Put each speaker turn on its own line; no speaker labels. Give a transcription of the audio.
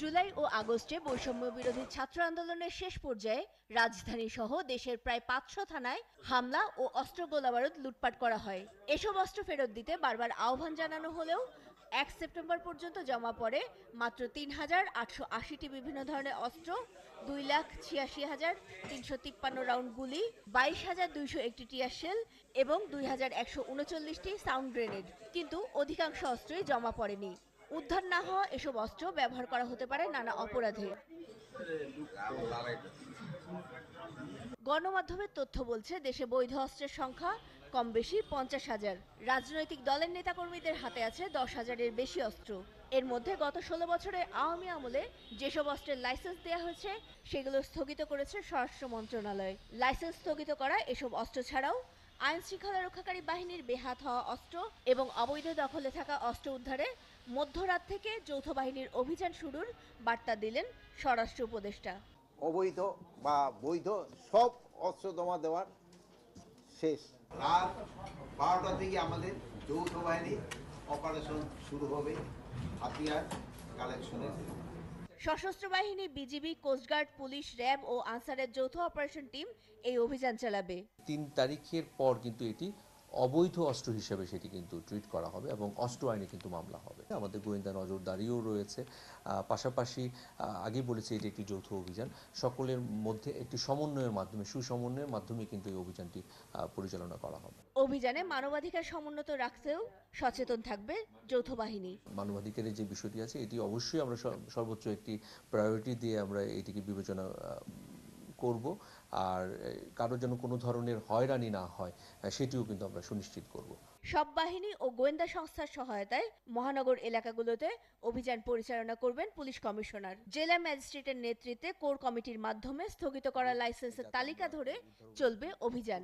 জুলাই ও আগস্টে বৈষম্য বিরোধী ছাত্র আন্দোলনের শেষ পর্যায়ে রাজধানী সহ দেশের প্রায় ৫০০ থানায় হামলা ও অস্ত্র গোলাবারুদ লুটপাট করা হয়। এসব অস্ত্র ফেরত দিতে বারবার আহ্বান জানানো হলেও ১ সেপ্টেম্বর পর্যন্ত জমা পড়ে মাত্র ৩,৮৮০টি বিভিন্ন ধরনের অস্ত্র, ২,৮৬,৩৫৩ রাউন্ড গুলি, ২২,২০১টি টিয়ার শেল এবং ২,১৩৯টি সাউন্ড গ্রেনেড। কিন্তু অধিকাংশ অস্ত্রই জমা পড়েনি। উদ্ধার না হওয়া এসব অস্ত্র ব্যবহার করা হতে পারে নানা অপরাধে। গণমাধ্যমের তথ্য বলছে, দেশে বৈধ অস্ত্রের সংখ্যা কম বেশি ৫০,০০০। রাজনৈতিক দলের নেতাকর্মীদের হাতে আছে ১০,০০০-এর বেশি অস্ত্র। এর মধ্যে গত ১৬ বছরে আওয়ামী আমলে যেসব অস্ত্রের লাইসেন্স দেওয়া হয়েছে সেগুলো স্থগিত করেছে স্বরাষ্ট্র মন্ত্রণালয়। লাইসেন্স স্থগিত করা এসব অস্ত্র ছাড়াও আইন শৃঙ্খলা রক্ষাকারী বাহিনীর বেহাত হওয়া অস্ত্র এবং অবৈধ দখলে থাকা অস্ত্র উদ্ধারে মধ্যরাত থেকে যৌথ বাহিনীর অভিযান শুরুর বার্তা দিলেন স্বরাষ্ট্র উপদেষ্টা।
অবৈধ বা বৈধ সব অস্ত্র জমা দেওয়ার শেষ।
রাত ১২টা থেকে আমাদের যৌথ বাহিনী অপারেশন শুরু হবে হাতিয়ার কালেকশনের।
সশস্ত্র বাহিনী, বিজিবি, কোস্টগার্ড, পুলিশ, র্যাব ও আনসারের যৌথ অপারেশন টিম এই অভিযান চালাবে।
৩ তারিখের পর কিন্তু এটি অবৈধ অস্ত্র হিসেবে সেটি কিন্তু ট্রিট করা হবে এবং অস্ত্র আইনে কিন্তু মামলা হবে। আমাদের গোয়েন্দা নজরদারিও রয়েছে। পাশাপাশি আগেই বলেছি এটি একটি যৌথ অভিযান, সকলের মধ্যে একটি সমন্বয়ের মাধ্যমে, সুসমন্বয়ের মাধ্যমে কিন্তু এই অভিযানটি পরিচালনা করা হবে।
অভিযানে মানবাধিকার সমুন্নত রাখতেও সচেতন থাকবে যৌথ বাহিনী।
মানবাধিকারের যে বিষয়টি আছে এটি অবশ্যই আমরা সর্বোচ্চ একটি প্রায়োরিটি দিয়ে আমরা এটিকে বিবেচনা করব, আর কারোর যেন কোনো ধরনের হয়রানি না হয় সেটিও কিন্তু আমরা সুনিশ্চিত করব।
সব বাহিনী ও গোয়েন্দা সংস্থার সহায়তায় মহানগর এলাকাগুলোতে অভিযান পরিচালনা করবেন পুলিশ কমিশনার। জেলা ম্যাজিস্ট্রেটের নেতৃত্বে কোর কমিটির মাধ্যমে স্থগিত করা লাইসেন্সের তালিকা ধরে চলবে অভিযান।